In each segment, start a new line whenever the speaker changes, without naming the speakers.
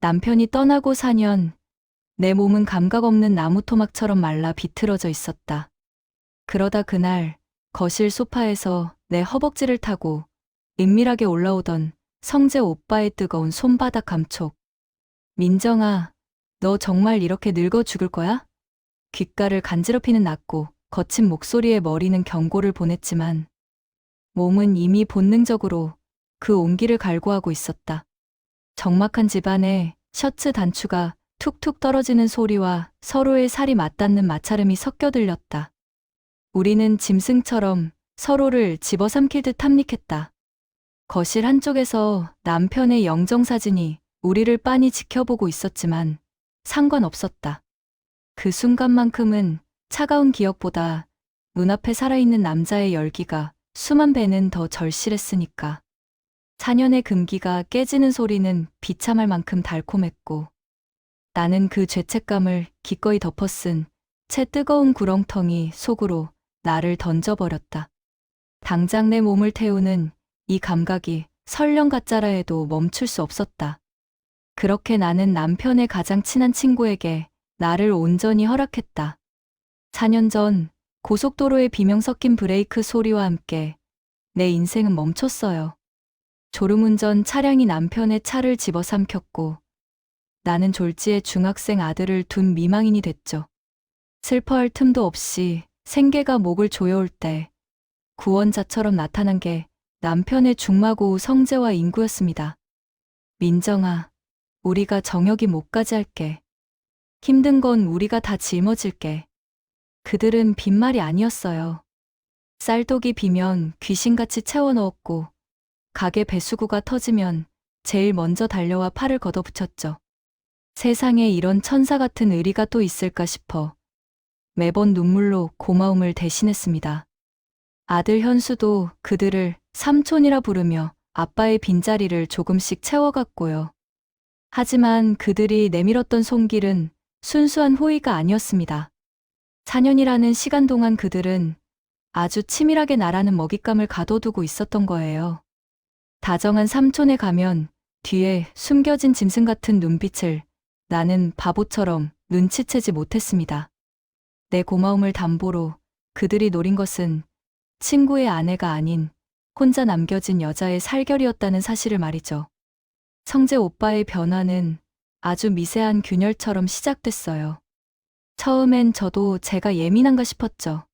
남편이 떠나고 4년, 내 몸은 감각 없는 나무 토막처럼 말라 비틀어져 있었다. 그러다 그날 거실 소파에서 내 허벅지를 타고 은밀하게 올라오던 성재 오빠의 뜨거운 손바닥 감촉. 민정아, 너 정말 이렇게 늙어 죽을 거야? 귓가를 간지럽히는 낮고 거친 목소리에 머리는 경고를 보냈지만 몸은 이미 본능적으로 그 온기를 갈구하고 있었다. 적막한 집안에 셔츠 단추가 툭툭 떨어지는 소리와 서로의 살이 맞닿는 마찰음이 섞여 들렸다. 우리는 짐승처럼 서로를 집어삼킬 듯 탐닉했다. 거실 한쪽에서 남편의 영정사진이 우리를 빤히 지켜보고 있었지만 상관없었다. 그 순간만큼은 차가운 기억보다 눈앞에 살아있는 남자의 열기가 수만 배는 더 절실했으니까. 4년의 금기가 깨지는 소리는 비참할 만큼 달콤했고 나는 그 죄책감을 기꺼이 덮어쓴 채 뜨거운 구렁텅이 속으로 나를 던져버렸다. 당장 내 몸을 태우는 이 감각이 설령 가짜라 해도 멈출 수 없었다. 그렇게 나는 남편의 가장 친한 친구에게 나를 온전히 허락했다. 4년 전 고속도로의 비명 섞인 브레이크 소리와 함께 내 인생은 멈췄어요. 졸음운전 차량이 남편의 차를 집어삼켰고 나는 졸지에 중학생 아들을 둔 미망인이 됐죠. 슬퍼할 틈도 없이 생계가 목을 조여올 때 구원자처럼 나타난 게 남편의 중마고우 성재와 인구였습니다. 민정아, 우리가 정혁이 목까지 할게. 힘든 건 우리가 다 짊어질게. 그들은 빈말이 아니었어요. 쌀독이 비면 귀신같이 채워 넣었고 가게 배수구가 터지면 제일 먼저 달려와 팔을 걷어붙였죠. 세상에 이런 천사 같은 의리가 또 있을까 싶어 매번 눈물로 고마움을 대신했습니다. 아들 현수도 그들을 삼촌이라 부르며 아빠의 빈자리를 조금씩 채워갔고요. 하지만 그들이 내밀었던 손길은 순수한 호의가 아니었습니다. 4년이라는 시간 동안 그들은 아주 치밀하게 나라는 먹잇감을 가둬두고 있었던 거예요. 다정한 삼촌에 가면 뒤에 숨겨진 짐승 같은 눈빛을 나는 바보처럼 눈치채지 못했습니다. 내 고마움을 담보로 그들이 노린 것은 친구의 아내가 아닌 혼자 남겨진 여자의 살결이었다는 사실을 말이죠. 성재 오빠의 변화는 아주 미세한 균열처럼 시작됐어요. 처음엔 저도 제가 예민한가 싶었죠.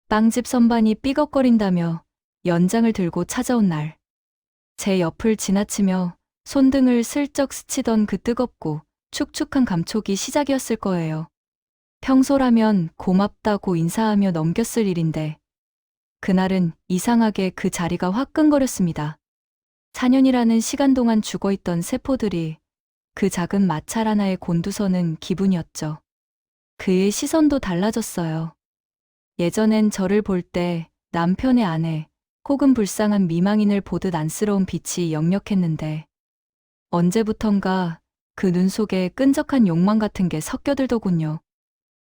빵집 선반이 삐걱거린다며 연장을 들고 찾아온 날. 제 옆을 지나치며 손등을 슬쩍 스치던 그 뜨겁고 축축한 감촉이 시작이었을 거예요. 평소라면 고맙다고 인사하며 넘겼을 일인데 그날은 이상하게 그 자리가 화끈거렸습니다. 4년이라는 시간 동안 죽어있던 세포들이 그 작은 마찰 하나에 곤두서는 기분이었죠. 그의 시선도 달라졌어요. 예전엔 저를 볼 때 남편의 아내 혹은 불쌍한 미망인을 보듯 안쓰러운 빛이 역력했는데 언제부턴가 그 눈 속에 끈적한 욕망 같은 게 섞여들더군요.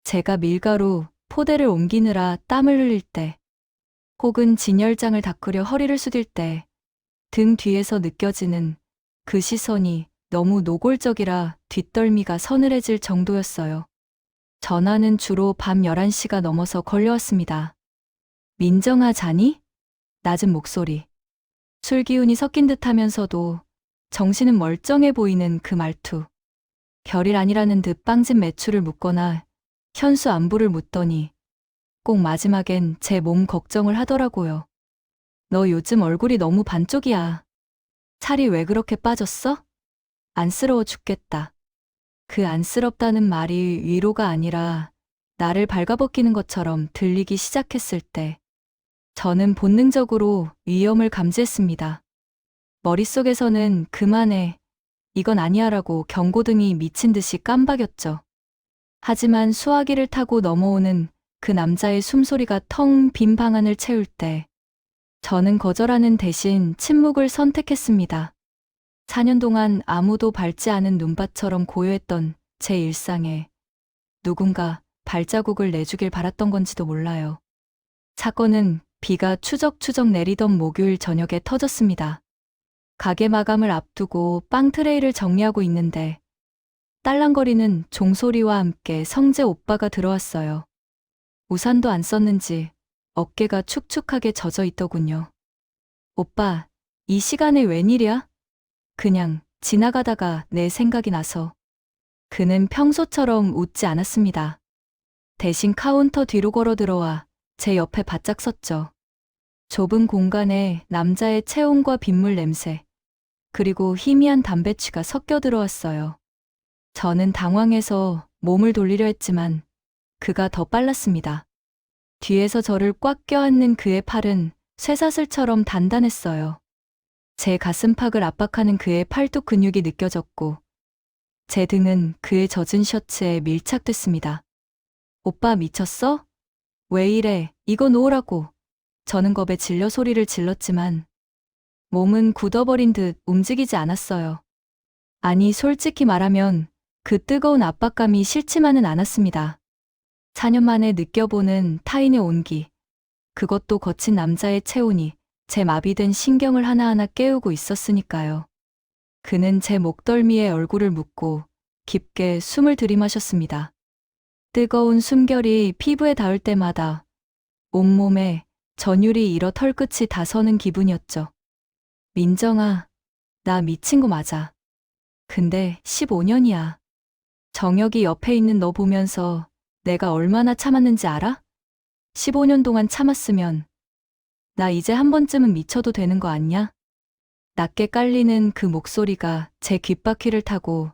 제가 밀가루, 포대를 옮기느라 땀을 흘릴 때 혹은 진열장을 닦으려 허리를 숙일 때 등 뒤에서 느껴지는 그 시선이 너무 노골적이라 뒷덜미가 서늘해질 정도였어요. 전화는 주로 밤 11시가 넘어서 걸려왔습니다. 민정아 자니? 낮은 목소리. 술 기운이 섞인 듯 하면서도 정신은 멀쩡해 보이는 그 말투. 별일 아니라는 듯 빵집 매출을 묻거나 현수 안부를 묻더니 꼭 마지막엔 제 몸 걱정을 하더라고요. 너 요즘 얼굴이 너무 반쪽이야. 살이 왜 그렇게 빠졌어? 안쓰러워 죽겠다. 그 안쓰럽다는 말이 위로가 아니라 나를 발가벗기는 것처럼 들리기 시작했을 때 저는 본능적으로 위험을 감지했습니다. 머릿속에서는 그만해, 이건 아니야라고 경고등이 미친 듯이 깜박였죠. 하지만 수화기를 타고 넘어오는 그 남자의 숨소리가 텅 빈 방 안을 채울 때 저는 거절하는 대신 침묵을 선택했습니다. 4년 동안 아무도 밟지 않은 눈밭처럼 고요했던 제 일상에 누군가 발자국을 내주길 바랐던 건지도 몰라요. 사건은 비가 추적추적 내리던 목요일 저녁에 터졌습니다. 가게 마감을 앞두고 빵 트레이를 정리하고 있는데 딸랑거리는 종소리와 함께 성재 오빠가 들어왔어요. 우산도 안 썼는지 어깨가 축축하게 젖어 있더군요. 오빠, 이 시간에 웬일이야? 그냥 지나가다가 내 생각이 나서. 그는 평소처럼 웃지 않았습니다. 대신 카운터 뒤로 걸어 들어와 제 옆에 바짝 섰죠. 좁은 공간에 남자의 체온과 빗물 냄새, 그리고 희미한 담배취가 섞여 들어왔어요. 저는 당황해서 몸을 돌리려 했지만 그가 더 빨랐습니다. 뒤에서 저를 꽉 껴안는 그의 팔은 쇠사슬처럼 단단했어요. 제 가슴팍을 압박하는 그의 팔뚝 근육이 느껴졌고 제 등은 그의 젖은 셔츠에 밀착됐습니다. 오빠 미쳤어? 왜 이래? 이거 놓으라고. 저는 겁에 질려 소리를 질렀지만 몸은 굳어버린 듯 움직이지 않았어요. 아니, 솔직히 말하면 그 뜨거운 압박감이 싫지만은 않았습니다. 4년 만에 느껴보는 타인의 온기, 그것도 거친 남자의 체온이 제 마비된 신경을 하나하나 깨우고 있었으니까요. 그는 제 목덜미에 얼굴을 묻고 깊게 숨을 들이마셨습니다. 뜨거운 숨결이 피부에 닿을 때마다 온몸에 전율이 일어 털끝이 다 서는 기분이었죠. 민정아, 나 미친 거 맞아. 근데 15년이야. 정혁이 옆에 있는 너 보면서 내가 얼마나 참았는지 알아? 15년 동안 참았으면 나 이제 한 번쯤은 미쳐도 되는 거 아니야? 낮게 깔리는 그 목소리가 제 귓바퀴를 타고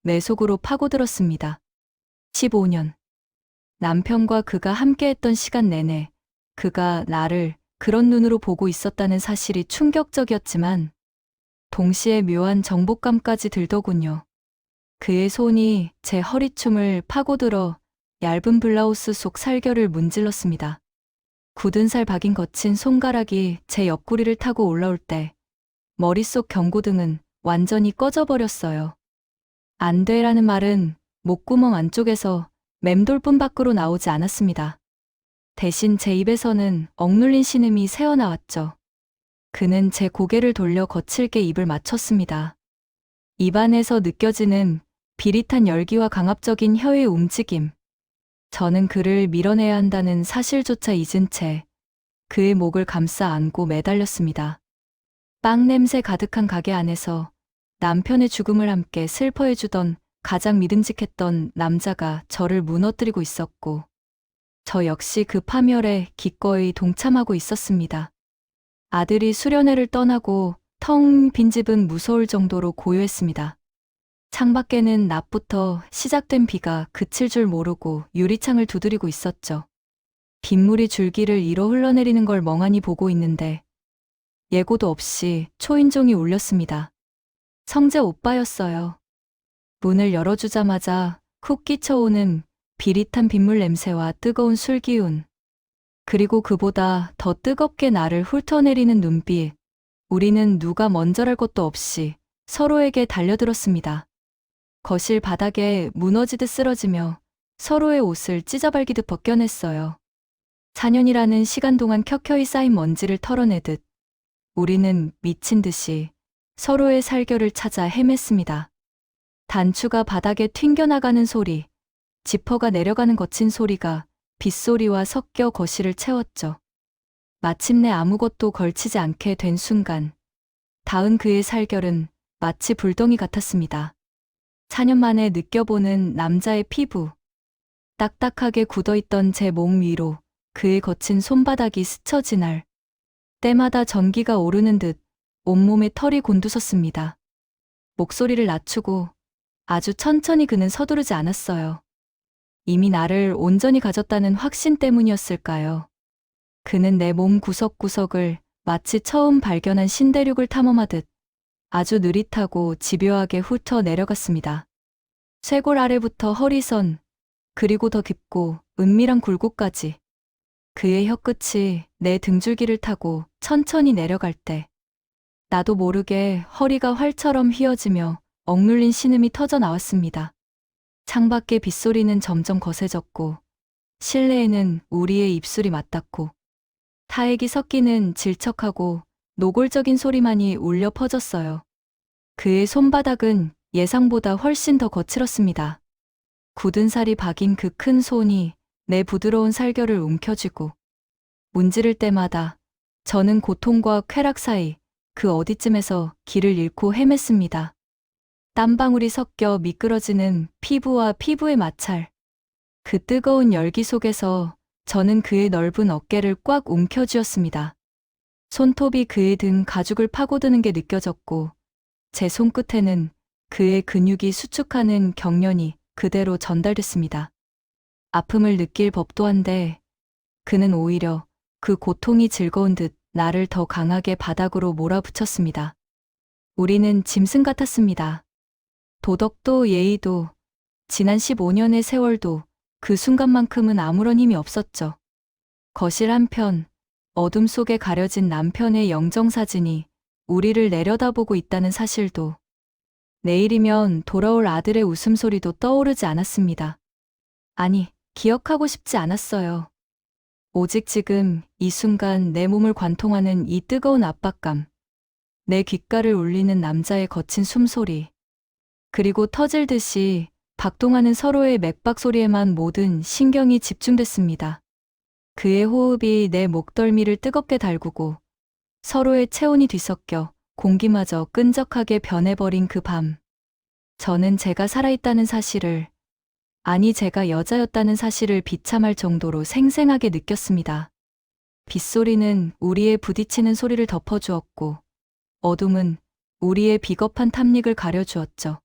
내 속으로 파고들었습니다. 15년. 남편과 그가 함께했던 시간 내내 그가 나를 그런 눈으로 보고 있었다는 사실이 충격적이었지만 동시에 묘한 정복감까지 들더군요. 그의 손이 제 허리춤을 파고들어 얇은 블라우스 속 살결을 문질렀습니다. 굳은 살 박인 거친 손가락이 제 옆구리를 타고 올라올 때 머릿속 경고등은 완전히 꺼져버렸어요. 안 돼라는 말은 목구멍 안쪽에서 맴돌뿐 밖으로 나오지 않았습니다. 대신 제 입에서는 억눌린 신음이 새어나왔죠. 그는 제 고개를 돌려 거칠게 입을 맞췄습니다. 입안에서 느껴지는 비릿한 열기와 강압적인 혀의 움직임. 저는 그를 밀어내야 한다는 사실조차 잊은 채 그의 목을 감싸 안고 매달렸습니다. 빵 냄새 가득한 가게 안에서 남편의 죽음을 함께 슬퍼해주던 가장 믿음직했던 남자가 저를 무너뜨리고 있었고 저 역시 그 파멸에 기꺼이 동참하고 있었습니다. 아들이 수련회를 떠나고 텅 빈 집은 무서울 정도로 고요했습니다. 창밖에는 낮부터 시작된 비가 그칠 줄 모르고 유리창을 두드리고 있었죠. 빗물이 줄기를 잃어 흘러내리는 걸 멍하니 보고 있는데 예고도 없이 초인종이 울렸습니다. 성재 오빠였어요. 문을 열어주자마자 쿡 끼쳐오는 비릿한 빗물 냄새와 뜨거운 술 기운, 그리고 그보다 더 뜨겁게 나를 훑어내리는 눈빛. 우리는 누가 먼저랄 것도 없이 서로에게 달려들었습니다. 거실 바닥에 무너지듯 쓰러지며 서로의 옷을 찢어발기듯 벗겨냈어요. 4년이라는 시간 동안 켜켜이 쌓인 먼지를 털어내듯 우리는 미친 듯이 서로의 살결을 찾아 헤맸습니다. 단추가 바닥에 튕겨나가는 소리, 지퍼가 내려가는 거친 소리가 빗소리와 섞여 거실을 채웠죠. 마침내 아무것도 걸치지 않게 된 순간, 닿은 그의 살결은 마치 불덩이 같았습니다. 4년 만에 느껴보는 남자의 피부, 딱딱하게 굳어있던 제 몸 위로 그의 거친 손바닥이 스쳐 지날 때마다 전기가 오르는 듯 온몸에 털이 곤두섰습니다. 목소리를 낮추고 아주 천천히 그는 서두르지 않았어요. 이미 나를 온전히 가졌다는 확신 때문이었을까요? 그는 내 몸 구석구석을 마치 처음 발견한 신대륙을 탐험하듯 아주 느릿하고 집요하게 훑어 내려갔습니다. 쇄골 아래부터 허리선, 그리고 더 깊고 은밀한 굴곡까지. 그의 혀끝이 내 등줄기를 타고 천천히 내려갈 때 나도 모르게 허리가 활처럼 휘어지며 억눌린 신음이 터져 나왔습니다. 창밖의 빗소리는 점점 거세졌고 실내에는 우리의 입술이 맞닿고 타액이 섞이는 질척하고 노골적인 소리만이 울려 퍼졌어요. 그의 손바닥은 예상보다 훨씬 더 거칠었습니다. 굳은 살이 박인 그 큰 손이 내 부드러운 살결을 움켜쥐고 문지를 때마다 저는 고통과 쾌락 사이 그 어디쯤에서 길을 잃고 헤맸습니다. 땀방울이 섞여 미끄러지는 피부와 피부의 마찰. 그 뜨거운 열기 속에서 저는 그의 넓은 어깨를 꽉 움켜쥐었습니다. 손톱이 그의 등 가죽을 파고드는 게 느껴졌고 제 손끝에는 그의 근육이 수축하는 경련이 그대로 전달됐습니다. 아픔을 느낄 법도 한데 그는 오히려 그 고통이 즐거운 듯 나를 더 강하게 바닥으로 몰아붙였습니다. 우리는 짐승 같았습니다. 도덕도 예의도 지난 15년의 세월도 그 순간만큼은 아무런 힘이 없었죠. 거실 한편 어둠 속에 가려진 남편의 영정사진이 우리를 내려다보고 있다는 사실도 내일이면 돌아올 아들의 웃음소리도 떠오르지 않았습니다. 아니, 기억하고 싶지 않았어요. 오직 지금 이 순간 내 몸을 관통하는 이 뜨거운 압박감, 내 귓가를 울리는 남자의 거친 숨소리, 그리고 터질 듯이 박동하는 서로의 맥박 소리에만 모든 신경이 집중됐습니다. 그의 호흡이 내 목덜미를 뜨겁게 달구고 서로의 체온이 뒤섞여 공기마저 끈적하게 변해버린 그 밤. 저는 제가 살아있다는 사실을, 아니 제가 여자였다는 사실을 비참할 정도로 생생하게 느꼈습니다. 빗소리는 우리의 부딪히는 소리를 덮어주었고 어둠은 우리의 비겁한 탐닉을 가려주었죠.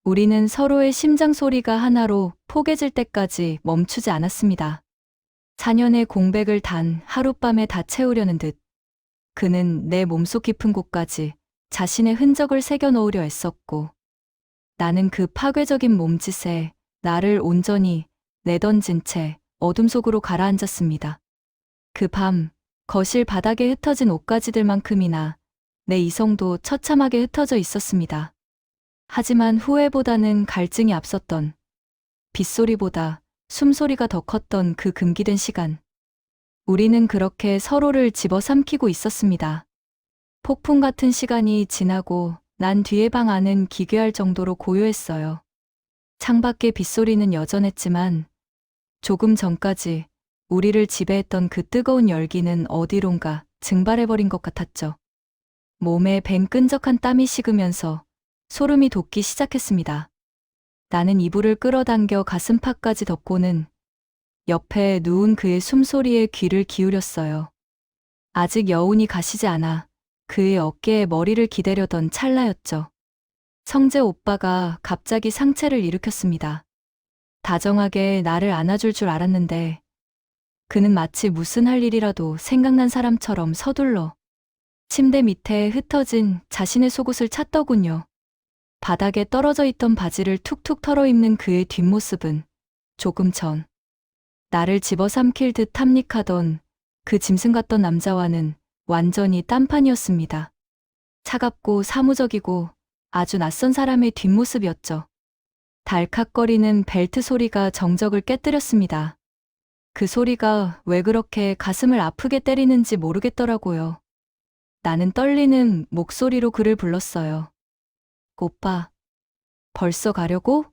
우리는 서로의 심장 소리가 하나로 포개질 때까지 멈추지 않았습니다. 4년의 공백을 단 하룻밤에 다 채우려는 듯 그는 내 몸속 깊은 곳까지 자신의 흔적을 새겨 넣으려 애썼고 나는 그 파괴적인 몸짓에 나를 온전히 내던진 채 어둠 속으로 가라앉았습니다. 그 밤 거실 바닥에 흩어진 옷가지들만큼이나 내 이성도 처참하게 흩어져 있었습니다. 하지만 후회보다는 갈증이 앞섰던, 빗소리보다 숨소리가 더 컸던 그 금기된 시간. 우리는 그렇게 서로를 집어삼키고 있었습니다. 폭풍 같은 시간이 지나고 난 뒤의 방 안은 기괴할 정도로 고요했어요. 창밖의 빗소리는 여전했지만 조금 전까지 우리를 지배했던 그 뜨거운 열기는 어디론가 증발해버린 것 같았죠. 몸에 밴 끈적한 땀이 식으면서 소름이 돋기 시작했습니다. 나는 이불을 끌어당겨 가슴팍까지 덮고는 옆에 누운 그의 숨소리에 귀를 기울였어요. 아직 여운이 가시지 않아 그의 어깨에 머리를 기대려던 찰나였죠. 성재 오빠가 갑자기 상체를 일으켰습니다. 다정하게 나를 안아줄 줄 알았는데 그는 마치 무슨 할 일이라도 생각난 사람처럼 서둘러 침대 밑에 흩어진 자신의 속옷을 찾더군요. 바닥에 떨어져 있던 바지를 툭툭 털어입는 그의 뒷모습은 조금 전 나를 집어삼킬 듯 탐닉하던 그 짐승 같던 남자와는 완전히 딴판이었습니다. 차갑고 사무적이고 아주 낯선 사람의 뒷모습이었죠. 달칵거리는 벨트 소리가 정적을 깨뜨렸습니다. 그 소리가 왜 그렇게 가슴을 아프게 때리는지 모르겠더라고요. 나는 떨리는 목소리로 그를 불렀어요. 오빠, 벌써 가려고?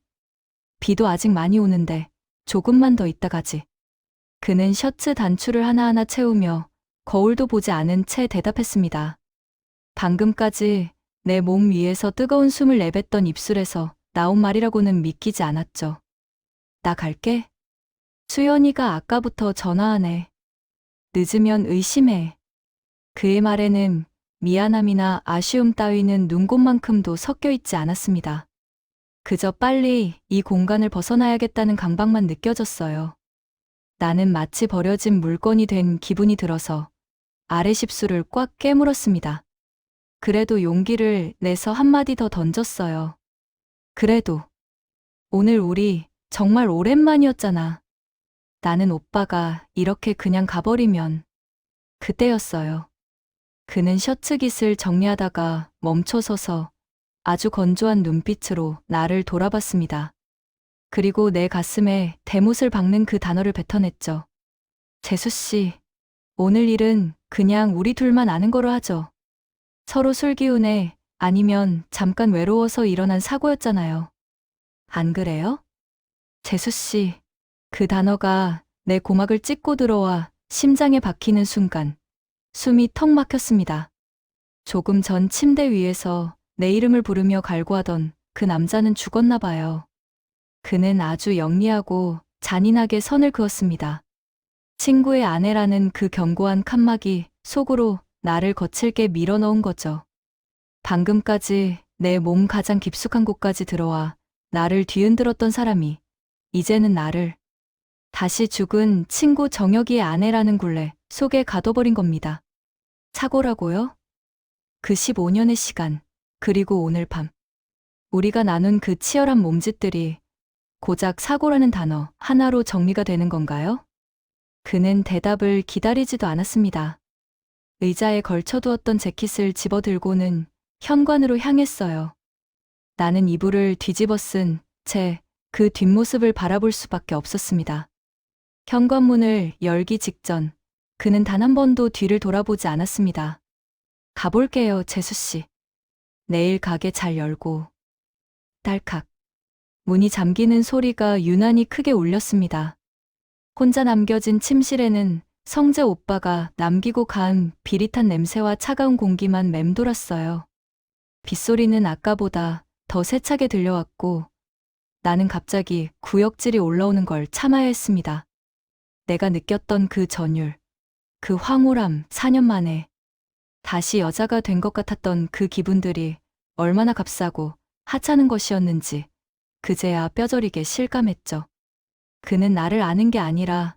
비도 아직 많이 오는데 조금만 더 있다 가지. 그는 셔츠 단추를 하나하나 채우며 거울도 보지 않은 채 대답했습니다. 방금까지 내 몸 위에서 뜨거운 숨을 내뱉던 입술에서 나온 말이라고는 믿기지 않았죠. 나 갈게. 수연이가 아까부터 전화하네. 늦으면 의심해. 그의 말에는 미안함이나 아쉬움 따위는 눈곱만큼도 섞여 있지 않았습니다. 그저 빨리 이 공간을 벗어나야겠다는 강박만 느껴졌어요. 나는 마치 버려진 물건이 된 기분이 들어서 아래 십술을 꽉 깨물었습니다. 그래도 용기를 내서 한마디 더 던졌어요. 그래도 오늘 우리 정말 오랜만이었잖아. 나는 오빠가 이렇게 그냥 가버리면 그때였어요. 그는 셔츠 깃을 정리하다가 멈춰서서 아주 건조한 눈빛으로 나를 돌아봤습니다. 그리고 내 가슴에 대못을 박는 그 단어를 뱉어냈죠. 재수씨, 오늘 일은 그냥 우리 둘만 아는 거로 하죠. 서로 술 기운에 아니면 잠깐 외로워서 일어난 사고였잖아요. 안 그래요? 재수 씨, 그 단어가 내 고막을 찢고 들어와 심장에 박히는 순간 숨이 턱 막혔습니다. 조금 전 침대 위에서 내 이름을 부르며 갈구하던 그 남자는 죽었나 봐요. 그는 아주 영리하고 잔인하게 선을 그었습니다. 친구의 아내라는 그 견고한 칸막이 속으로 나를 거칠게 밀어넣은 거죠. 방금까지 내 몸 가장 깊숙한 곳까지 들어와 나를 뒤흔들었던 사람이 이제는 나를 다시 죽은 친구 정혁이의 아내라는 굴레 속에 가둬버린 겁니다. 사고라고요? 그 15년의 시간, 그리고 오늘 밤. 우리가 나눈 그 치열한 몸짓들이 고작 사고라는 단어 하나로 정리가 되는 건가요? 그는 대답을 기다리지도 않았습니다. 의자에 걸쳐두었던 재킷을 집어들고는 현관으로 향했어요. 나는 이불을 뒤집어 쓴 채 그 뒷모습을 바라볼 수밖에 없었습니다. 현관문을 열기 직전 그는 단 한 번도 뒤를 돌아보지 않았습니다. 가볼게요, 재수씨. 내일 가게 잘 열고. 딸칵. 문이 잠기는 소리가 유난히 크게 울렸습니다. 혼자 남겨진 침실에는 성재 오빠가 남기고 간 비릿한 냄새와 차가운 공기만 맴돌았어요. 빗소리는 아까보다 더 세차게 들려왔고 나는 갑자기 구역질이 올라오는 걸 참아야 했습니다. 내가 느꼈던 그 전율, 그 황홀함, 4년 만에 다시 여자가 된 것 같았던 그 기분들이 얼마나 값싸고 하찮은 것이었는지 그제야 뼈저리게 실감했죠. 그는 나를 아는 게 아니라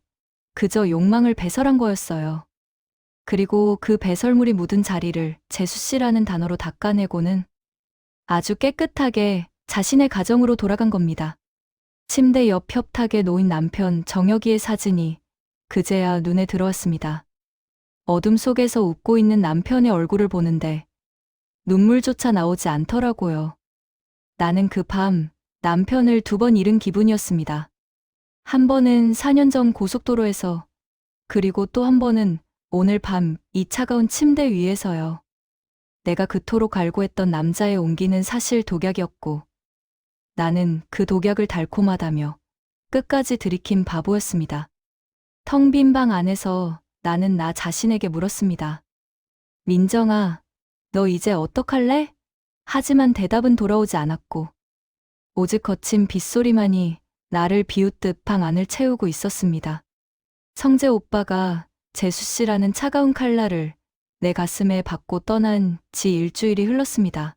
그저 욕망을 배설한 거였어요. 그리고 그 배설물이 묻은 자리를 재수씨라는 단어로 닦아내고는 아주 깨끗하게 자신의 가정으로 돌아간 겁니다. 침대 옆 협탁에 놓인 남편 정혁이의 사진이 그제야 눈에 들어왔습니다. 어둠 속에서 웃고 있는 남편의 얼굴을 보는데 눈물조차 나오지 않더라고요. 나는 그 밤 남편을 2번 잃은 기분이었습니다. 한 번은 4년 전 고속도로에서, 그리고 또 한 번은 오늘 밤 이 차가운 침대 위에서요. 내가 그토록 갈구했던 남자의 온기는 사실 독약이었고 나는 그 독약을 달콤하다며 끝까지 들이킨 바보였습니다. 텅 빈 방 안에서 나는 나 자신에게 물었습니다. 민정아, 너 이제 어떡할래? 하지만 대답은 돌아오지 않았고 오직 거친 빗소리만이 나를 비웃듯 방 안을 채우고 있었습니다. 성재 오빠가 재수씨라는 차가운 칼날을 내 가슴에 받고 떠난 지 일주일이 흘렀습니다.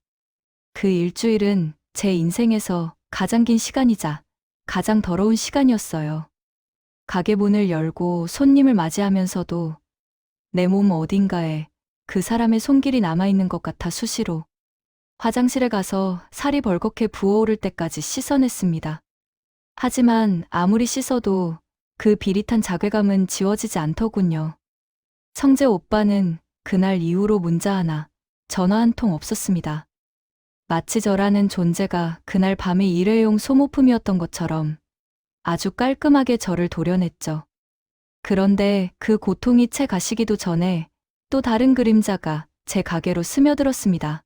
그 일주일은 제 인생에서 가장 긴 시간이자 가장 더러운 시간이었어요. 가게 문을 열고 손님을 맞이하면서도 내 몸 어딘가에 그 사람의 손길이 남아있는 것 같아 수시로 화장실에 가서 살이 벌겋게 부어오를 때까지 씻어냈습니다. 하지만 아무리 씻어도 그 비릿한 자괴감은 지워지지 않더군요. 성재 오빠는 그날 이후로 문자 하나, 전화 한 통 없었습니다. 마치 저라는 존재가 그날 밤의 일회용 소모품이었던 것처럼 아주 깔끔하게 저를 도려냈죠. 그런데 그 고통이 채 가시기도 전에 또 다른 그림자가 제 가게로 스며들었습니다.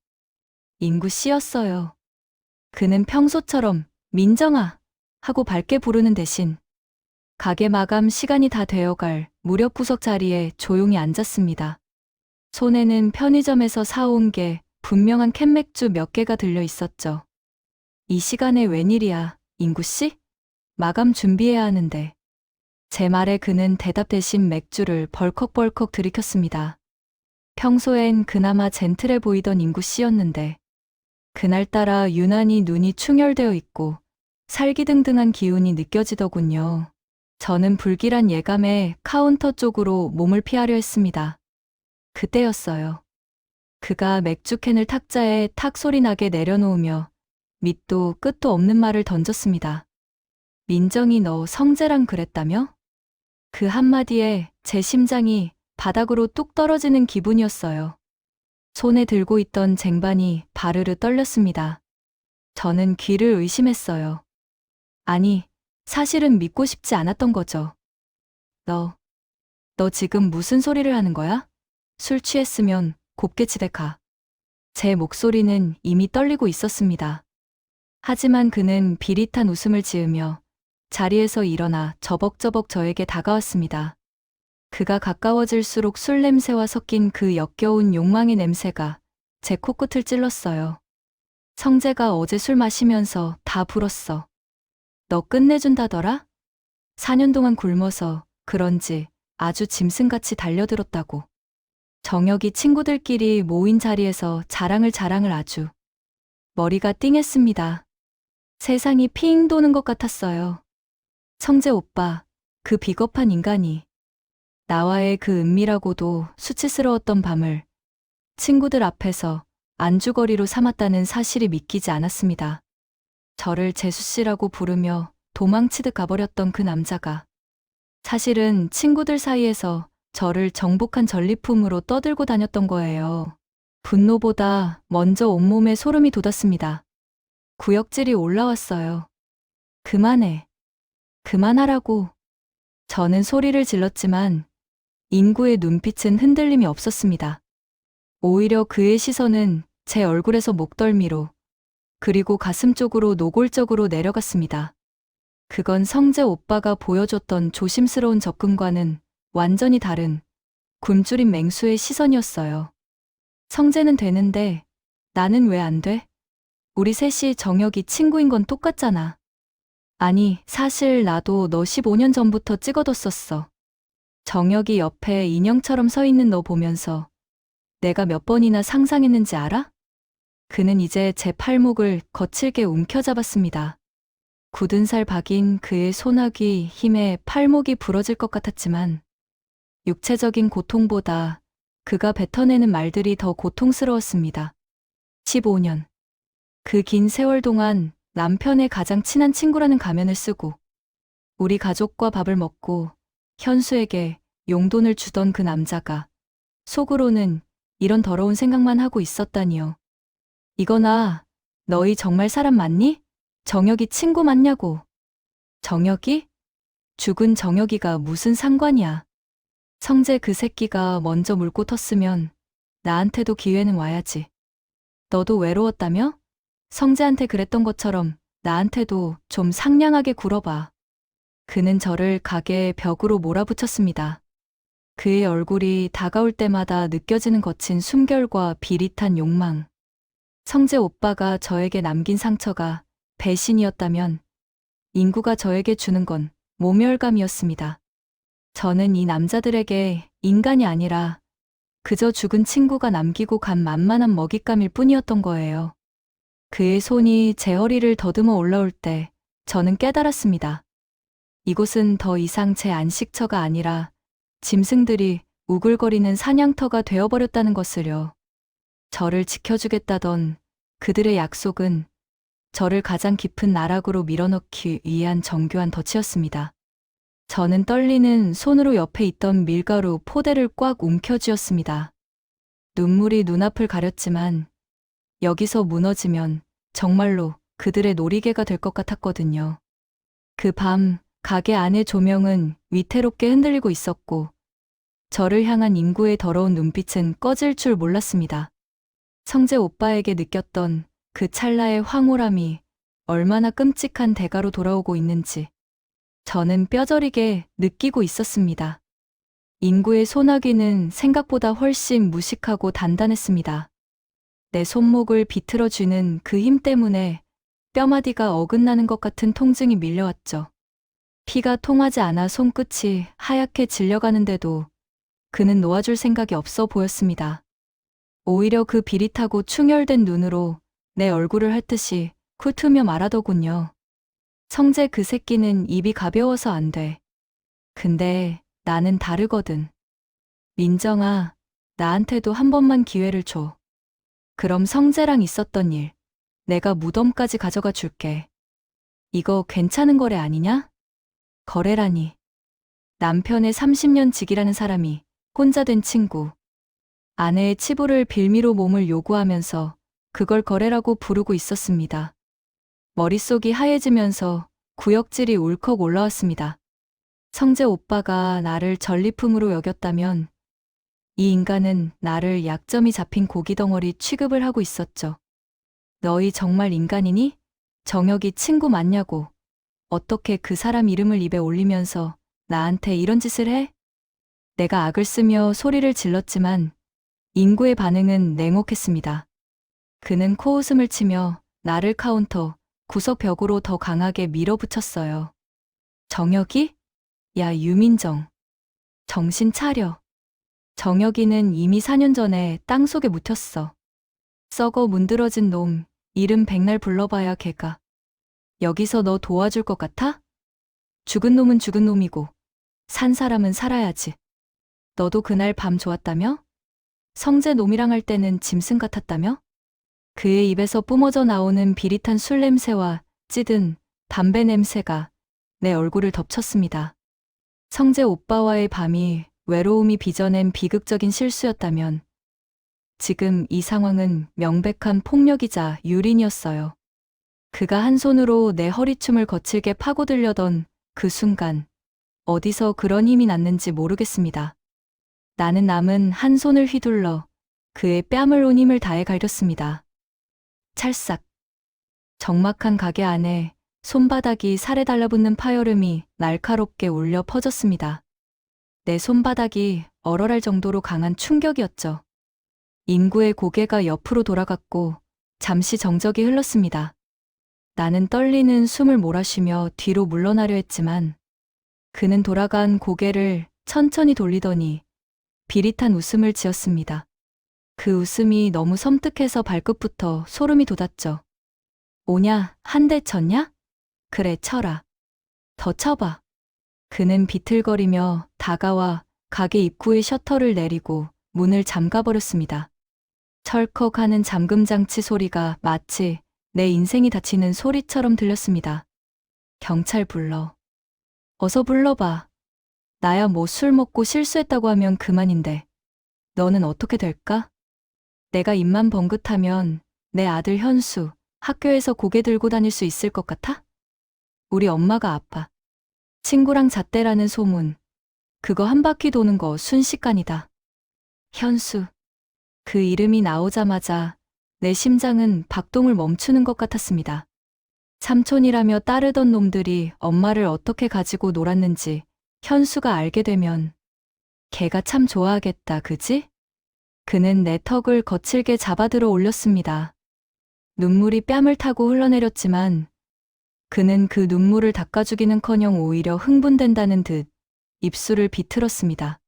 인구 씨였어요. 그는 평소처럼 민정아 하고 밝게 부르는 대신 가게 마감 시간이 다 되어갈 무렵 구석 자리에 조용히 앉았습니다. 손에는 편의점에서 사온 게 분명한 캔맥주 몇 개가 들려 있었죠. 이 시간에 웬일이야, 인구씨? 마감 준비해야 하는데. 제 말에 그는 대답 대신 맥주를 벌컥벌컥 들이켰습니다. 평소엔 그나마 젠틀해 보이던 인구씨였는데 그날따라 유난히 눈이 충혈되어 있고 살기등등한 기운이 느껴지더군요. 저는 불길한 예감에 카운터 쪽으로 몸을 피하려 했습니다. 그때였어요. 그가 맥주캔을 탁자에 탁 소리 나게 내려놓으며 밑도 끝도 없는 말을 던졌습니다. 민정이 너 성재랑 그랬다며? 그 한마디에 제 심장이 바닥으로 뚝 떨어지는 기분이었어요. 손에 들고 있던 쟁반이 바르르 떨렸습니다. 저는 귀를 의심했어요. 아니, 사실은 믿고 싶지 않았던 거죠. 너 지금 무슨 소리를 하는 거야? 술 취했으면 곱게 집에 가. 제 목소리는 이미 떨리고 있었습니다. 하지만 그는 비릿한 웃음을 지으며 자리에서 일어나 저벅저벅 저에게 다가왔습니다. 그가 가까워질수록 술 냄새와 섞인 그 역겨운 욕망의 냄새가 제 코끝을 찔렀어요. 성재가 어제 술 마시면서 다 불었어. 너 끝내준다더라? 4년 동안 굶어서 그런지 아주 짐승같이 달려들었다고. 정혁이 친구들끼리 모인 자리에서 자랑을 아주. 머리가 띵했습니다. 세상이 핑 도는 것 같았어요. 성재 오빠, 그 비겁한 인간이 나와의 그 은밀하고도 수치스러웠던 밤을 친구들 앞에서 안주거리로 삼았다는 사실이 믿기지 않았습니다. 저를 재수씨라고 부르며 도망치듯 가버렸던 그 남자가 사실은 친구들 사이에서 저를 정복한 전리품으로 떠들고 다녔던 거예요. 분노보다 먼저 온몸에 소름이 돋았습니다. 구역질이 올라왔어요. 그만해. 그만하라고. 저는 소리를 질렀지만 인구의 눈빛은 흔들림이 없었습니다. 오히려 그의 시선은 제 얼굴에서 목덜미로 그리고 가슴 쪽으로 노골적으로 내려갔습니다. 그건 성재 오빠가 보여줬던 조심스러운 접근과는 완전히 다른 굶주린 맹수의 시선이었어요. 성재는 되는데 나는 왜 안 돼? 우리 셋이 정혁이 친구인 건 똑같잖아. 아니, 사실 나도 너 15년 전부터 찍어뒀었어. 정혁이 옆에 인형처럼 서 있는 너 보면서 내가 몇 번이나 상상했는지 알아? 그는 이제 제 팔목을 거칠게 움켜잡았습니다. 굳은 살 박인 그의 소나기 힘에 팔목이 부러질 것 같았지만 육체적인 고통보다 그가 뱉어내는 말들이 더 고통스러웠습니다. 15년. 그 긴 세월 동안 남편의 가장 친한 친구라는 가면을 쓰고 우리 가족과 밥을 먹고 현수에게 용돈을 주던 그 남자가 속으로는 이런 더러운 생각만 하고 있었다니요. 이거나 너희 정말 사람 맞니? 정혁이 친구 맞냐고. 정혁이? 죽은 정혁이가 무슨 상관이야. 성재 그 새끼가 먼저 물고 텄으면 나한테도 기회는 와야지. 너도 외로웠다며? 성재한테 그랬던 것처럼 나한테도 좀 상냥하게 굴어봐. 그는 저를 가게의 벽으로 몰아붙였습니다. 그의 얼굴이 다가올 때마다 느껴지는 거친 숨결과 비릿한 욕망. 성재 오빠가 저에게 남긴 상처가 배신이었다면 인구가 저에게 주는 건 모멸감이었습니다. 저는 이 남자들에게 인간이 아니라 그저 죽은 친구가 남기고 간 만만한 먹잇감일 뿐이었던 거예요. 그의 손이 제 허리를 더듬어 올라올 때 저는 깨달았습니다. 이곳은 더 이상 제 안식처가 아니라 짐승들이 우글거리는 사냥터가 되어버렸다는 것을요. 저를 지켜주겠다던 그들의 약속은 저를 가장 깊은 나락으로 밀어넣기 위한 정교한 덫이었습니다. 저는 떨리는 손으로 옆에 있던 밀가루 포대를 꽉 움켜쥐었습니다. 눈물이 눈앞을 가렸지만 여기서 무너지면 정말로 그들의 놀이개가 될 것 같았거든요. 그 밤 가게 안의 조명은 위태롭게 흔들리고 있었고 저를 향한 인구의 더러운 눈빛은 꺼질 줄 몰랐습니다. 성재 오빠에게 느꼈던 그 찰나의 황홀함이 얼마나 끔찍한 대가로 돌아오고 있는지 저는 뼈저리게 느끼고 있었습니다. 인구의 소나기는 생각보다 훨씬 무식하고 단단했습니다. 내 손목을 비틀어 쥐는 그 힘 때문에 뼈마디가 어긋나는 것 같은 통증이 밀려왔죠. 피가 통하지 않아 손끝이 하얗게 질려가는데도 그는 놓아줄 생각이 없어 보였습니다. 오히려 그 비릿하고 충혈된 눈으로 내 얼굴을 핥듯이 훑으며 말하더군요. 성재 그 새끼는 입이 가벼워서 안 돼. 근데 나는 다르거든. 민정아, 나한테도 한 번만 기회를 줘. 그럼 성재랑 있었던 일, 내가 무덤까지 가져가 줄게. 이거 괜찮은 거래 아니냐? 거래라니. 남편의 30년 직이라는 사람이 혼자 된 친구. 아내의 치부를 빌미로 몸을 요구하면서 그걸 거래라고 부르고 있었습니다. 머릿속이 하얘지면서 구역질이 울컥 올라왔습니다. 성재 오빠가 나를 전리품으로 여겼다면 이 인간은 나를 약점이 잡힌 고기덩어리 취급을 하고 있었죠. 너희 정말 인간이니? 정혁이 친구 맞냐고. 어떻게 그 사람 이름을 입에 올리면서 나한테 이런 짓을 해? 내가 악을 쓰며 소리를 질렀지만 인구의 반응은 냉혹했습니다. 그는 코웃음을 치며 나를 카운터 구석 벽으로 더 강하게 밀어붙였어요. 정혁이? 야, 유민정. 정신 차려. 정혁이는 이미 4년 전에 땅속에 묻혔어. 썩어 문드러진 놈, 이름 백날 불러봐야 걔가. 여기서 너 도와줄 것 같아? 죽은 놈은 죽은 놈이고, 산 사람은 살아야지. 너도 그날 밤 좋았다며? 성재 놈이랑 할 때는 짐승 같았다며? 그의 입에서 뿜어져 나오는 비릿한 술 냄새와 찌든 담배 냄새가 내 얼굴을 덮쳤습니다. 성재 오빠와의 밤이 외로움이 빚어낸 비극적인 실수였다면 지금 이 상황은 명백한 폭력이자 유린이었어요. 그가 한 손으로 내 허리춤을 거칠게 파고들려던 그 순간 어디서 그런 힘이 났는지 모르겠습니다. 나는 남은 한 손을 휘둘러 그의 뺨을 온 힘을 다해 가렸습니다. 찰싹. 적막한 가게 안에 손바닥이 살에 달라붙는 파열음이 날카롭게 울려 퍼졌습니다. 내 손바닥이 얼얼할 정도로 강한 충격이었죠. 인구의 고개가 옆으로 돌아갔고 잠시 정적이 흘렀습니다. 나는 떨리는 숨을 몰아쉬며 뒤로 물러나려 했지만 그는 돌아간 고개를 천천히 돌리더니 비릿한 웃음을 지었습니다. 그 웃음이 너무 섬뜩해서 발끝부터 소름이 돋았죠. 오냐, 한 대 쳤냐? 그래, 쳐라. 더 쳐봐. 그는 비틀거리며 다가와 가게 입구의 셔터를 내리고 문을 잠가버렸습니다. 철컥하는 잠금장치 소리가 마치 내 인생이 닫히는 소리처럼 들렸습니다. 경찰 불러. 어서 불러봐. 나야 뭐 술 먹고 실수했다고 하면 그만인데. 너는 어떻게 될까? 내가 입만 번긋하면 내 아들 현수 학교에서 고개 들고 다닐 수 있을 것 같아? 우리 엄마가 아파. 친구랑 잣대라는 소문. 그거 한 바퀴 도는 거 순식간이다. 현수. 그 이름이 나오자마자 내 심장은 박동을 멈추는 것 같았습니다. 삼촌이라며 따르던 놈들이 엄마를 어떻게 가지고 놀았는지 현수가 알게 되면 걔가 참 좋아하겠다, 그지? 그는 내 턱을 거칠게 잡아들어 올렸습니다. 눈물이 뺨을 타고 흘러내렸지만 그는 그 눈물을 닦아주기는커녕 오히려 흥분된다는 듯 입술을 비틀었습니다.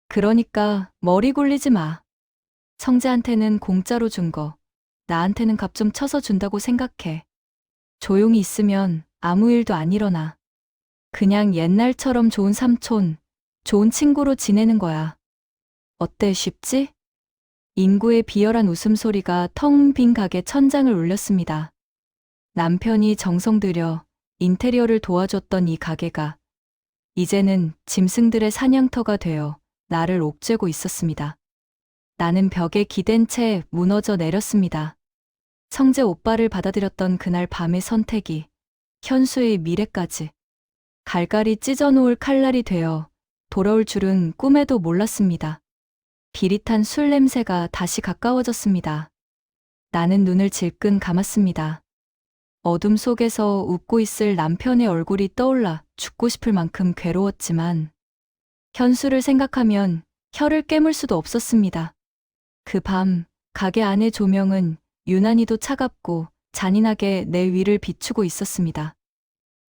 그러니까 머리 굴리지 마. 성재한테는 공짜로 준 거, 나한테는 값 좀 쳐서 준다고 생각해. 조용히 있으면 아무 일도 안 일어나. 그냥 옛날처럼 좋은 삼촌, 좋은 친구로 지내는 거야. 어때, 쉽지? 인구의 비열한 웃음소리가 텅 빈 가게 천장을 울렸습니다. 남편이 정성 들여 인테리어를 도와줬던 이 가게가 이제는 짐승들의 사냥터가 되어 나를 옥죄고 있었습니다. 나는 벽에 기댄 채 무너져 내렸습니다. 성재 오빠를 받아들였던 그날 밤의 선택이 현수의 미래까지 갈갈이 찢어놓을 칼날이 되어 돌아올 줄은 꿈에도 몰랐습니다. 비릿한 술 냄새가 다시 가까워졌습니다. 나는 눈을 질끈 감았습니다. 어둠 속에서 웃고 있을 남편의 얼굴이 떠올라 죽고 싶을 만큼 괴로웠지만 현수를 생각하면 혀를 깨물 수도 없었습니다. 그 밤 가게 안의 조명은 유난히도 차갑고 잔인하게 내 위를 비추고 있었습니다.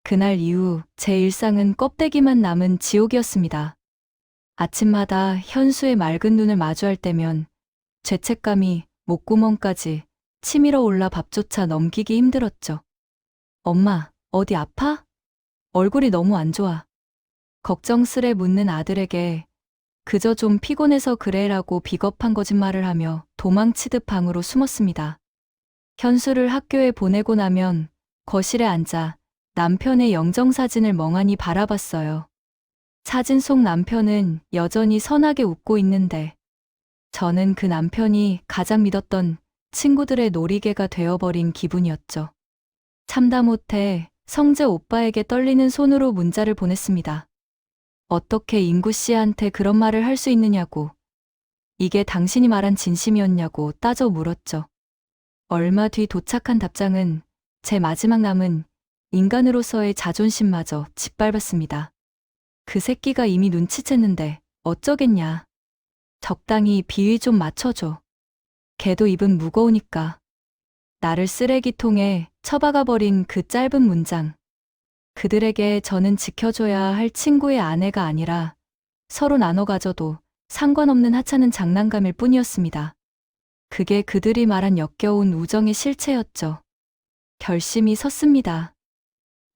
그날 이후 제 일상은 껍데기만 남은 지옥이었습니다. 아침마다 현수의 맑은 눈을 마주할 때면 죄책감이 목구멍까지 치밀어 올라 밥조차 넘기기 힘들었죠. 엄마, 어디 아파? 얼굴이 너무 안 좋아. 걱정스레 묻는 아들에게 그저 좀 피곤해서 그래라고 비겁한 거짓말을 하며 도망치듯 방으로 숨었습니다. 현수를 학교에 보내고 나면 거실에 앉아 남편의 영정사진을 멍하니 바라봤어요. 사진 속 남편은 여전히 선하게 웃고 있는데 저는 그 남편이 가장 믿었던 친구들의 놀이개가 되어버린 기분이었죠. 참다 못해 성재 오빠에게 떨리는 손으로 문자를 보냈습니다. 어떻게 인구 씨한테 그런 말을 할 수 있느냐고. 이게 당신이 말한 진심이었냐고 따져 물었죠. 얼마 뒤 도착한 답장은 제 마지막 남은 인간으로서의 자존심마저 짓밟았습니다. 그 새끼가 이미 눈치챘는데 어쩌겠냐. 적당히 비위 좀 맞춰줘. 걔도 입은 무거우니까. 나를 쓰레기통에 처박아버린 그 짧은 문장. 그들에게 저는 지켜줘야 할 친구의 아내가 아니라 서로 나눠 가져도 상관없는 하찮은 장난감일 뿐이었습니다. 그게 그들이 말한 역겨운 우정의 실체였죠. 결심이 섰습니다.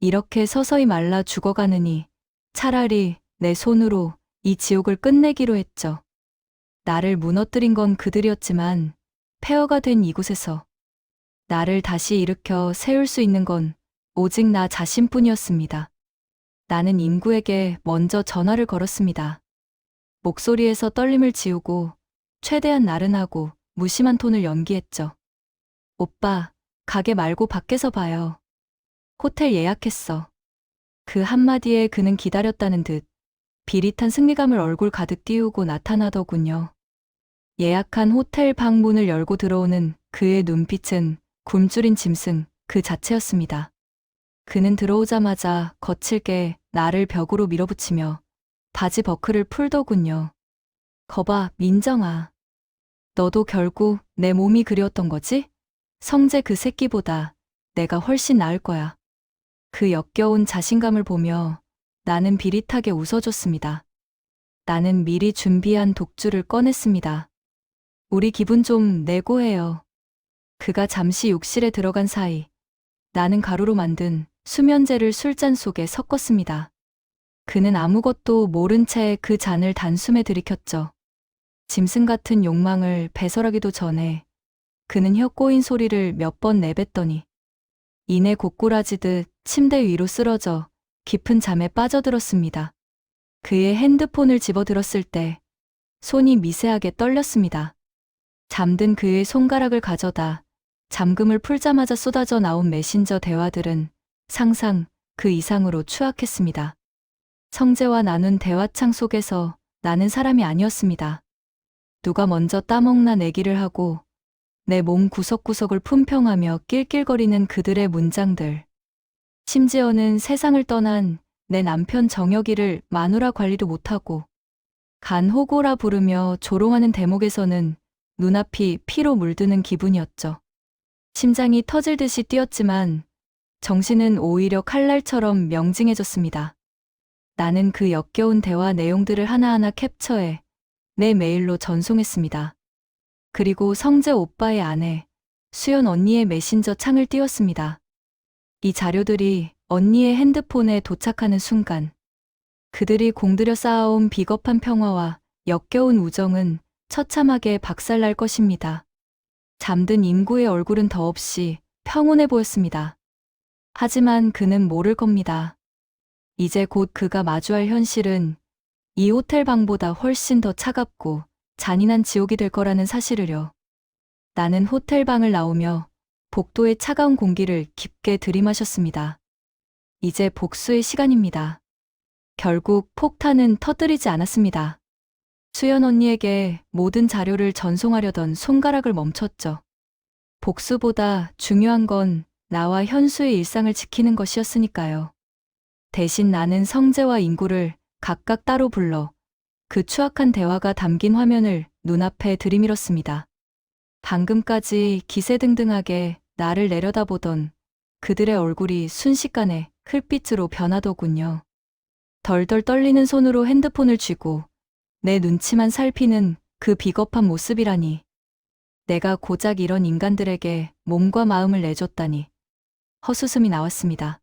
이렇게 서서히 말라 죽어가느니 차라리 내 손으로 이 지옥을 끝내기로 했죠. 나를 무너뜨린 건 그들이었지만 폐허가 된 이곳에서 나를 다시 일으켜 세울 수 있는 건 오직 나 자신뿐이었습니다. 나는 임구에게 먼저 전화를 걸었습니다. 목소리에서 떨림을 지우고 최대한 나른하고 무심한 톤을 연기했죠. 오빠, 가게 말고 밖에서 봐요. 호텔 예약했어. 그 한마디에 그는 기다렸다는 듯 비릿한 승리감을 얼굴 가득 띄우고 나타나더군요. 예약한 호텔 방 문을 열고 들어오는 그의 눈빛은 굶주린 짐승 그 자체였습니다. 그는 들어오자마자 거칠게 나를 벽으로 밀어붙이며 바지 버클을 풀더군요. 거봐, 민정아. 너도 결국 내 몸이 그리웠던 거지? 성재 그 새끼보다 내가 훨씬 나을 거야. 그 역겨운 자신감을 보며 나는 비릿하게 웃어줬습니다. 나는 미리 준비한 독주를 꺼냈습니다. 우리 기분 좀 내고 해요. 그가 잠시 욕실에 들어간 사이 나는 가루로 만든 수면제를 술잔 속에 섞었습니다. 그는 아무것도 모른 채 그 잔을 단숨에 들이켰죠. 짐승 같은 욕망을 배설하기도 전에 그는 혀 꼬인 소리를 몇 번 내뱉더니 이내 고꾸라지듯 침대 위로 쓰러져 깊은 잠에 빠져들었습니다. 그의 핸드폰을 집어들었을 때 손이 미세하게 떨렸습니다. 잠든 그의 손가락을 가져다 잠금을 풀자마자 쏟아져 나온 메신저 대화들은 상상 그 이상으로 추악했습니다. 성재와 나눈 대화창 속에서 나는 사람이 아니었습니다. 누가 먼저 따먹나 내기를 하고 내 몸 구석구석을 품평하며 낄낄거리는 그들의 문장들. 심지어는 세상을 떠난 내 남편 정혁이를 마누라 관리도 못하고 간 호고라 부르며 조롱하는 대목에서는 눈앞이 피로 물드는 기분이었죠. 심장이 터질 듯이 뛰었지만 정신은 오히려 칼날처럼 명징해졌습니다. 나는 그 역겨운 대화 내용들을 하나하나 캡처해 내 메일로 전송했습니다. 그리고 성재 오빠의 아내, 수연 언니의 메신저 창을 띄웠습니다. 이 자료들이 언니의 핸드폰에 도착하는 순간 그들이 공들여 쌓아온 비겁한 평화와 역겨운 우정은 처참하게 박살날 것입니다. 잠든 임구의 얼굴은 더없이 평온해 보였습니다. 하지만 그는 모를 겁니다. 이제 곧 그가 마주할 현실은 이 호텔 방보다 훨씬 더 차갑고 잔인한 지옥이 될 거라는 사실을요. 나는 호텔 방을 나오며 복도의 차가운 공기를 깊게 들이마셨습니다. 이제 복수의 시간입니다. 결국 폭탄은 터뜨리지 않았습니다. 수연 언니에게 모든 자료를 전송하려던 손가락을 멈췄죠. 복수보다 중요한 건 나와 현수의 일상을 지키는 것이었으니까요. 대신 나는 성재와 인구를 각각 따로 불러 그 추악한 대화가 담긴 화면을 눈앞에 들이밀었습니다. 방금까지 기세등등하게 나를 내려다보던 그들의 얼굴이 순식간에 흙빛으로 변하더군요. 덜덜 떨리는 손으로 핸드폰을 쥐고 내 눈치만 살피는 그 비겁한 모습이라니. 내가 고작 이런 인간들에게 몸과 마음을 내줬다니. 헛웃음이 나왔습니다.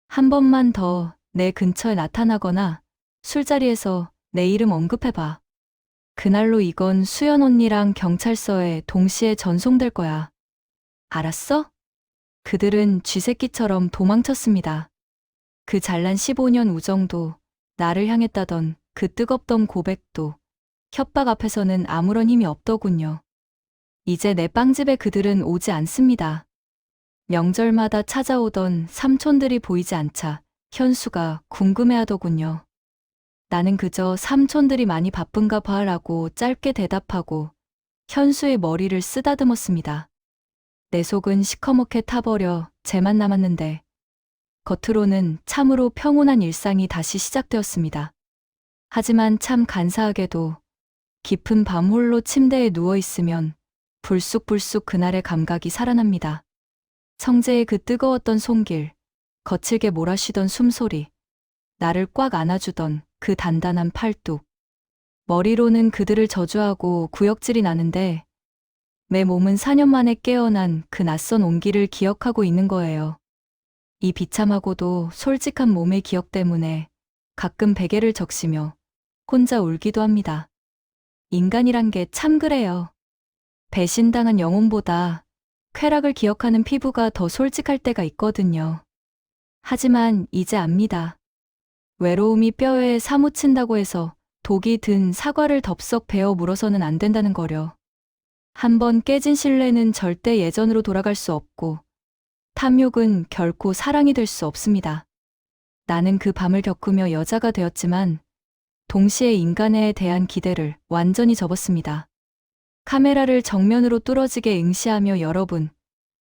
한 번만 더 내 근처에 나타나거나 술자리에서 내 이름 언급해봐. 그날로 이건 수연 언니랑 경찰서에 동시에 전송될 거야. 알았어? 그들은 쥐새끼처럼 도망쳤습니다. 그 잘난 15년 우정도, 나를 향했다던 그 뜨겁던 고백도, 협박 앞에서는 아무런 힘이 없더군요. 이제 내 빵집에 그들은 오지 않습니다. 명절마다 찾아오던 삼촌들이 보이지 않자 현수가 궁금해하더군요. 나는 그저 삼촌들이 많이 바쁜가 봐라고 짧게 대답하고 현수의 머리를 쓰다듬었습니다. 내 속은 시커멓게 타버려 쟤만 남았는데 겉으로는 참으로 평온한 일상이 다시 시작되었습니다. 하지만 참 간사하게도 깊은 밤 홀로 침대에 누워있으면 불쑥불쑥 그날의 감각이 살아납니다. 성재의 그 뜨거웠던 손길, 거칠게 몰아쉬던 숨소리, 나를 꽉 안아주던 그 단단한 팔뚝. 머리로는 그들을 저주하고 구역질이 나는데 내 몸은 4년 만에 깨어난 그 낯선 온기를 기억하고 있는 거예요. 이 비참하고도 솔직한 몸의 기억 때문에 가끔 베개를 적시며 혼자 울기도 합니다. 인간이란 게 참 그래요. 배신당한 영혼보다 쾌락을 기억하는 피부가 더 솔직할 때가 있거든요. 하지만 이제 압니다. 외로움이 뼈에 사무친다고 해서 독이 든 사과를 덥석 베어 물어서는 안 된다는 거려. 한번 깨진 신뢰는 절대 예전으로 돌아갈 수 없고 탐욕은 결코 사랑이 될 수 없습니다. 나는 그 밤을 겪으며 여자가 되었지만 동시에 인간에 대한 기대를 완전히 접었습니다. 카메라를 정면으로 뚫어지게 응시하며 여러분,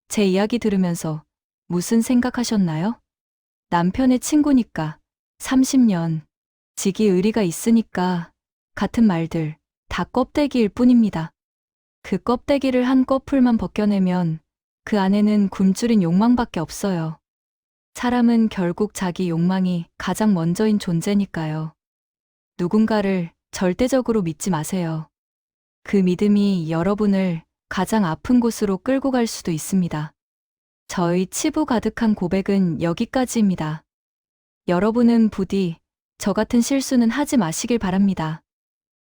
제 이야기 들으면서 무슨 생각하셨나요? 남편의 친구니까 30년, 직이 의리가 있으니까 같은 말들 다 껍데기일 뿐입니다. 그 껍데기를 한 꺼풀만 벗겨내면 그 안에는 굶주린 욕망밖에 없어요. 사람은 결국 자기 욕망이 가장 먼저인 존재니까요. 누군가를 절대적으로 믿지 마세요. 그 믿음이 여러분을 가장 아픈 곳으로 끌고 갈 수도 있습니다. 저희 치부 가득한 고백은 여기까지입니다. 여러분은 부디 저 같은 실수는 하지 마시길 바랍니다.